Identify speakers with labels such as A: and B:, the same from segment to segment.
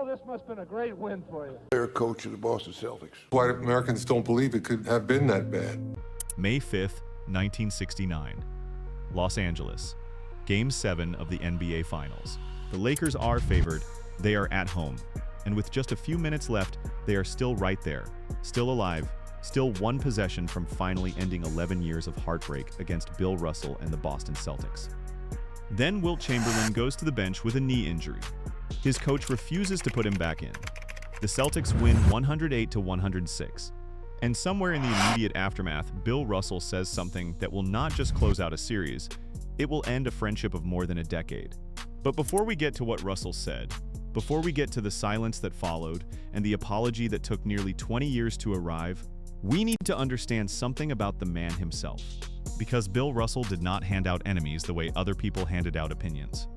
A: Bill, this must have been a great win for you.
B: Player coach of the Boston Celtics.
C: White Americans don't believe it could have been that bad.
D: May 5th, 1969. Los Angeles. Game 7 of the NBA Finals. The Lakers are favored. They are at home. And with just a few minutes left, they are still right there, still alive, still one possession from finally ending 11 years of heartbreak against Bill Russell and the Boston Celtics. Then Wilt Chamberlain goes to the bench with a knee injury. His coach refuses to put him back in. The Celtics win 108-106. And somewhere in the immediate aftermath, Bill Russell says something that will not just close out a series, it will end a friendship of more than a decade. But before we get to what Russell said, before we get to the silence that followed and the apology that took nearly 20 years to arrive, we need to understand something about the man himself. Because Bill Russell did not hand out enemies the way other people handed out opinions.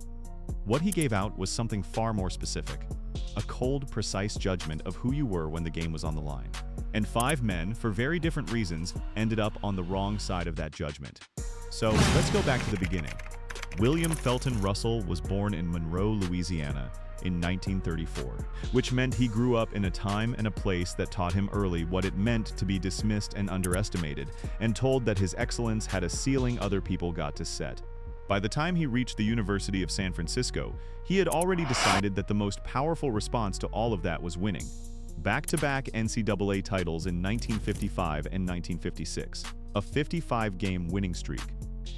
D: What he gave out was something far more specific. A cold, precise judgment of who you were when the game was on the line. And 5 men, for very different reasons, ended up on the wrong side of that judgment. So, let's go back to the beginning. William Felton Russell was born in Monroe, Louisiana, in 1934, which meant he grew up in a time and a place that taught him early what it meant to be dismissed and underestimated, and told that his excellence had a ceiling other people got to set. By the time he reached the University of San Francisco, he had already decided that the most powerful response to all of that was winning. Back-to-back NCAA titles in 1955 and 1956, a 55-game winning streak,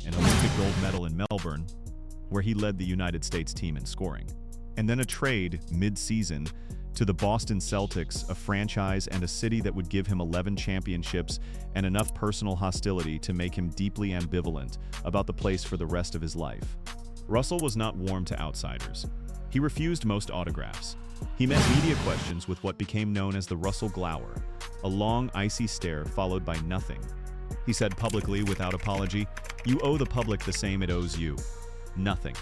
D: an Olympic gold medal in Melbourne, where he led the United States team in scoring, and then a trade mid-season to the Boston Celtics, a franchise and a city that would give him 11 championships and enough personal hostility to make him deeply ambivalent about the place for the rest of his life. Russell was not warm to outsiders. He refused most autographs. He met media questions with what became known as the Russell glower, a long, icy stare followed by nothing. He said publicly, without apology, "You owe the public the same it owes you. Nothing."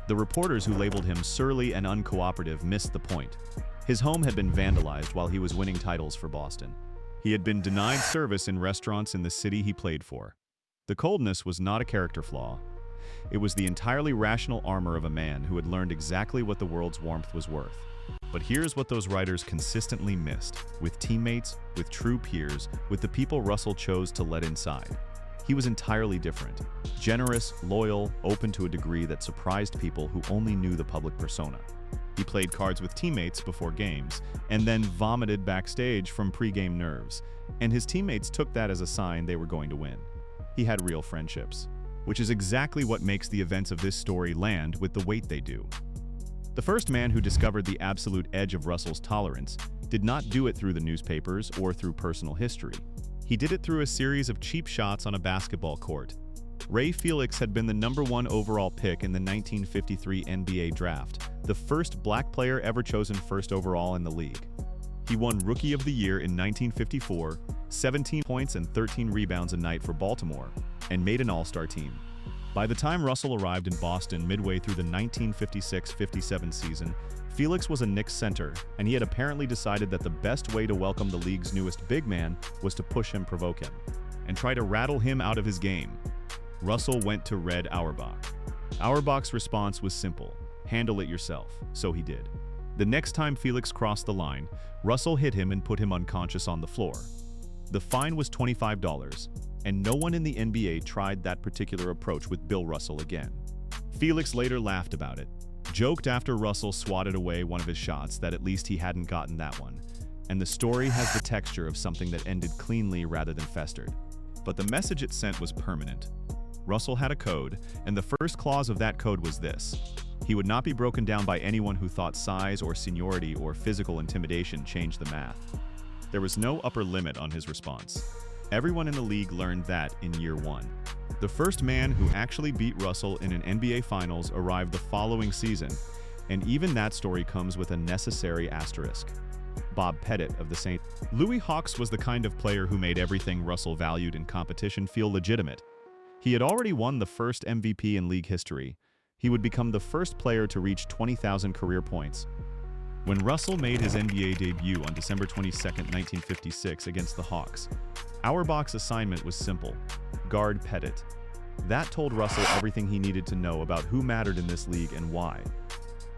D: The reporters who labeled him surly and uncooperative missed the point. His home had been vandalized while he was winning titles for Boston. He had been denied service in restaurants in the city he played for. The coldness was not a character flaw. It was the entirely rational armor of a man who had learned exactly what the world's warmth was worth. But here's what those writers consistently missed, with teammates, with true peers, with the people Russell chose to let inside. He was entirely different. Generous, loyal, open to a degree that surprised people who only knew the public persona. He played cards with teammates before games, and then vomited backstage from pre-game nerves, and his teammates took that as a sign they were going to win. He had real friendships, which is exactly what makes the events of this story land with the weight they do. The first man who discovered the absolute edge of Russell's tolerance did not do it through the newspapers or through personal history. He did it through a series of cheap shots on a basketball court. Ray Felix had been the #1 overall pick in the 1953 NBA draft, the first black player ever chosen first overall in the league. He won Rookie of the Year in 1954, 17 points and 13 rebounds a night for Baltimore, and made an All-Star team. By the time Russell arrived in Boston midway through the 1956-57 season, Felix was a Knicks center, and he had apparently decided that the best way to welcome the league's newest big man was to push him, provoke him, and try to rattle him out of his game. Russell went to Red Auerbach. Auerbach's response was simple: handle it yourself. So he did. The next time Felix crossed the line, Russell hit him and put him unconscious on the floor. The fine was $25, and no one in the NBA tried that particular approach with Bill Russell again. Felix later laughed about it, joked after Russell swatted away one of his shots that at least he hadn't gotten that one, and the story has the texture of something that ended cleanly rather than festered. But the message it sent was permanent. Russell had a code, and the first clause of that code was this: he would not be broken down by anyone who thought size or seniority or physical intimidation changed the math. There was no upper limit on his response. Everyone in the league learned that in year 1. The first man who actually beat Russell in an NBA Finals arrived the following season, and even that story comes with a necessary asterisk. Bob Pettit of the St. Louis Hawks was the kind of player who made everything Russell valued in competition feel legitimate. He had already won the first MVP in league history. He would become the first player to reach 20,000 career points. When Russell made his NBA debut on December 22, 1956 against the Hawks, Auerbach's assignment was simple: guard Pettit. That told Russell everything he needed to know about who mattered in this league and why.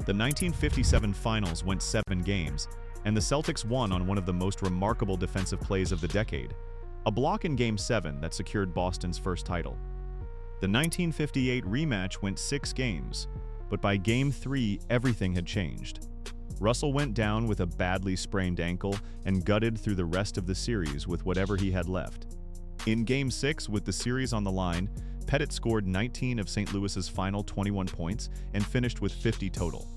D: The 1957 finals went 7 games, and the Celtics won on one of the most remarkable defensive plays of the decade, a block in Game 7 that secured Boston's first title. The 1958 rematch went 6 games, but by Game 3, everything had changed. Russell went down with a badly sprained ankle and gutted through the rest of the series with whatever he had left. In Game 6, with the series on the line, Pettit scored 19 of St. Louis's final 21 points and finished with 50 total.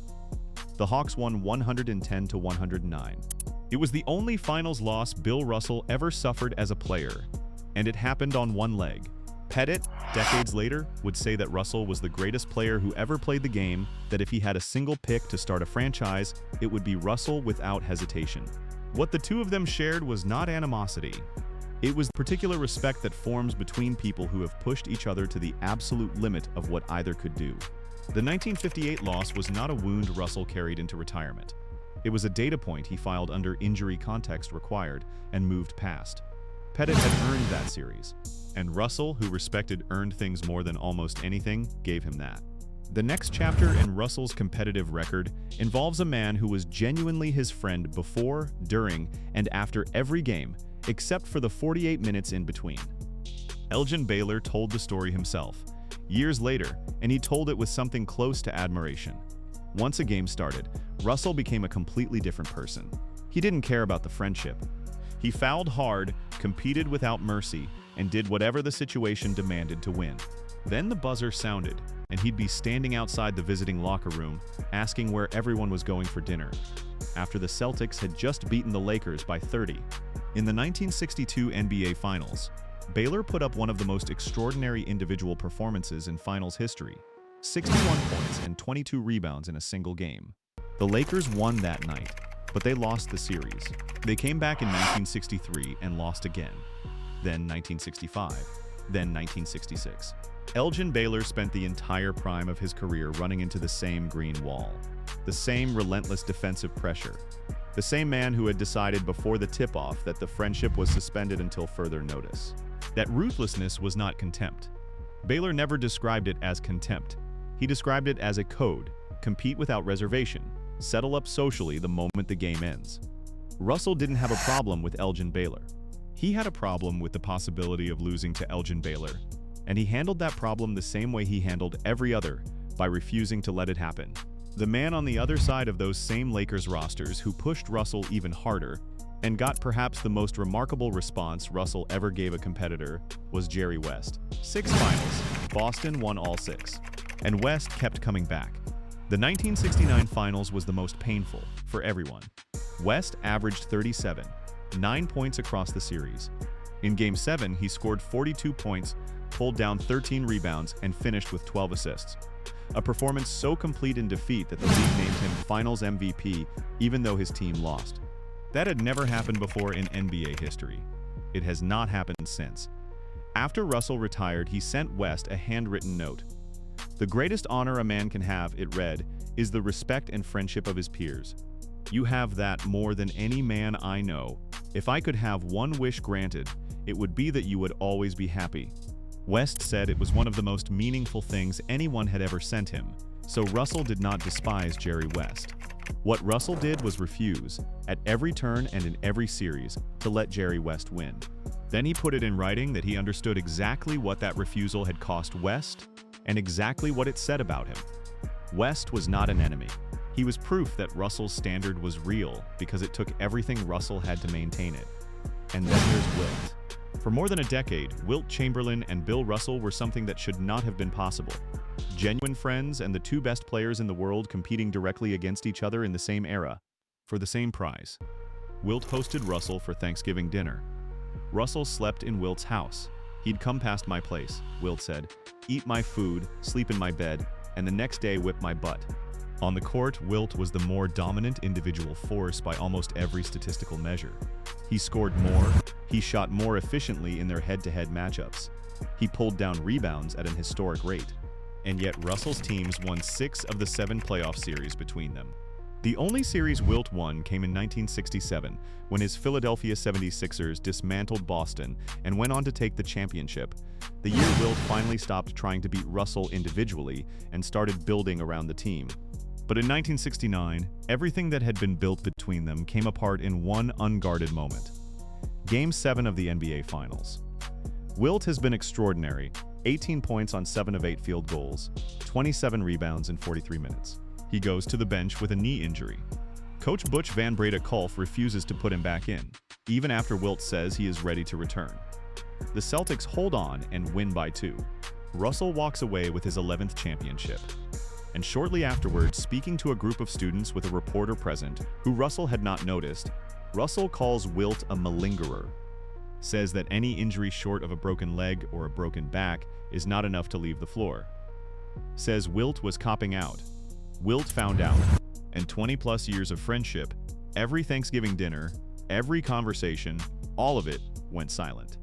D: The Hawks won 110-109. It was the only finals loss Bill Russell ever suffered as a player, and it happened on one leg. Pettit, decades later, would say that Russell was the greatest player who ever played the game, that if he had a single pick to start a franchise, it would be Russell without hesitation. What the two of them shared was not animosity. It was particular respect that forms between people who have pushed each other to the absolute limit of what either could do. The 1958 loss was not a wound Russell carried into retirement. It was a data point he filed under injury context required and moved past. Pettit had earned that series, and Russell, who respected earned things more than almost anything, gave him that. The next chapter in Russell's competitive record involves a man who was genuinely his friend before, during, and after every game, except for the 48 minutes in between. Elgin Baylor told the story himself, years later, and he told it with something close to admiration. Once a game started, Russell became a completely different person. He didn't care about the friendship. He fouled hard, competed without mercy, and did whatever the situation demanded to win. Then the buzzer sounded, and he'd be standing outside the visiting locker room, asking where everyone was going for dinner, after the Celtics had just beaten the Lakers by 30. In the 1962 NBA Finals, Baylor put up one of the most extraordinary individual performances in finals history, 61 points and 22 rebounds in a single game. The Lakers won that night, but they lost the series. They came back in 1963 and lost again, then 1965, then 1966. Elgin Baylor spent the entire prime of his career running into the same green wall, the same relentless defensive pressure, the same man who had decided before the tip-off that the friendship was suspended until further notice. That ruthlessness was not contempt. Baylor never described it as contempt. He described it as a code: compete without reservation, settle up socially the moment the game ends. Russell didn't have a problem with Elgin Baylor. He had a problem with the possibility of losing to Elgin Baylor, and he handled that problem the same way he handled every other, by refusing to let it happen. The man on the other side of those same Lakers rosters who pushed Russell even harder and got perhaps the most remarkable response Russell ever gave a competitor was Jerry West. 6 finals, Boston won all 6, and West kept coming back. The 1969 finals was the most painful for everyone. West averaged 37, 9 points across the series. In Game 7, he scored 42 points, pulled down 13 rebounds, and finished with 12 assists. A performance so complete in defeat that the league named him Finals MVP, even though his team lost. That had never happened before in NBA history. It has not happened since. After Russell retired, he sent West a handwritten note. "The greatest honor a man can have," it read, "is the respect and friendship of his peers. You have that more than any man I know. If I could have one wish granted, it would be that you would always be happy." West said it was one of the most meaningful things anyone had ever sent him, so Russell did not despise Jerry West. What Russell did was refuse, at every turn and in every series, to let Jerry West win. Then he put it in writing that he understood exactly what that refusal had cost West and exactly what it said about him. West was not an enemy. He was proof that Russell's standard was real because it took everything Russell had to maintain it. And then there's Wilt. For more than a decade, Wilt Chamberlain and Bill Russell were something that should not have been possible. Genuine friends and the two best players in the world competing directly against each other in the same era, for the same prize. Wilt hosted Russell for Thanksgiving dinner. Russell slept in Wilt's house. "He'd come past my place," Wilt said, "eat my food, sleep in my bed, and the next day whip my butt." On the court, Wilt was the more dominant individual force by almost every statistical measure. He scored more, he shot more efficiently in their head-to-head matchups. He pulled down rebounds at an historic rate. And yet Russell's teams won 6 of the 7 playoff series between them. The only series Wilt won came in 1967, when his Philadelphia 76ers dismantled Boston and went on to take the championship, the year Wilt finally stopped trying to beat Russell individually and started building around the team. But in 1969, everything that had been built between them came apart in one unguarded moment. Game 7 of the NBA Finals. Wilt has been extraordinary, 18 points on 7 of 8 field goals, 27 rebounds in 43 minutes. He goes to the bench with a knee injury. Coach Butch Van Breda-Kulf refuses to put him back in, even after Wilt says he is ready to return. The Celtics hold on and win by 2. Russell walks away with his 11th championship. And shortly afterwards, speaking to a group of students with a reporter present, who Russell had not noticed, Russell calls Wilt a malingerer, says that any injury short of a broken leg or a broken back is not enough to leave the floor. Says Wilt was copping out. Wilt found out, and 20-plus years of friendship, every Thanksgiving dinner, every conversation, all of it went silent.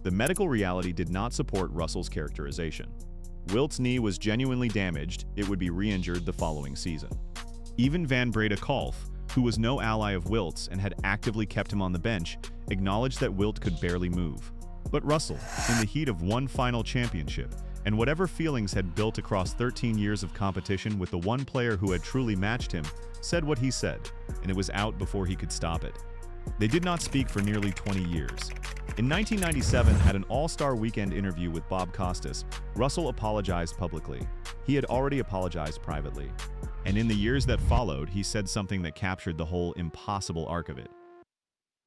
D: The medical reality did not support Russell's characterization. Wilt's knee was genuinely damaged, it would be re-injured the following season. Even Van Breda-Kulf, who was no ally of Wilt's and had actively kept him on the bench, acknowledged that Wilt could barely move. But Russell, in the heat of one final championship, and whatever feelings had built across 13 years of competition with the one player who had truly matched him, said what he said, and it was out before he could stop it. They did not speak for nearly 20 years. In 1997, at an All-Star Weekend interview with Bob Costas, Russell apologized publicly. He had already apologized privately. And in the years that followed, he said something that captured the whole impossible arc of it.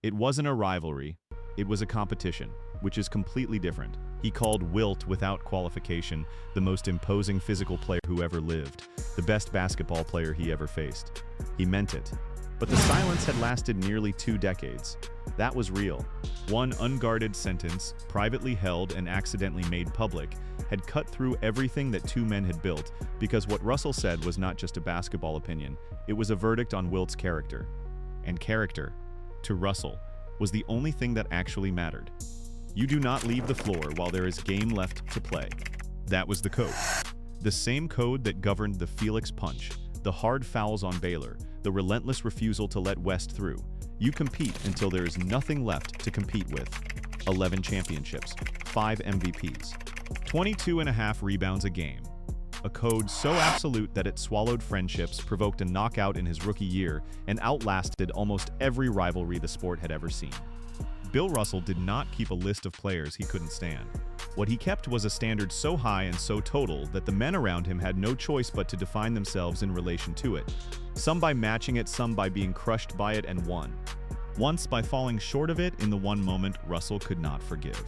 D: It wasn't a rivalry, it was a competition, which is completely different. He called Wilt, without qualification, the most imposing physical player who ever lived, the best basketball player he ever faced. He meant it. But the silence had lasted nearly 2 decades. That was real. One unguarded sentence, privately held and accidentally made public, had cut through everything that 2 men had built, because what Russell said was not just a basketball opinion, it was a verdict on Wilt's character. And character, to Russell, was the only thing that actually mattered. You do not leave the floor while there is game left to play. That was the code. The same code that governed the Felix punch, the hard fouls on Baylor, the relentless refusal to let West through. You compete until there is nothing left to compete with. 11 championships, 5 MVPs, 22.5 rebounds a game. A code so absolute that it swallowed friendships, provoked a knockout in his rookie year, and outlasted almost every rivalry the sport had ever seen. Bill Russell did not keep a list of players he couldn't stand. What he kept was a standard so high and so total that the men around him had no choice but to define themselves in relation to it. Some by matching it, some by being crushed by it and won. Once by falling short of it in the one moment Russell could not forgive.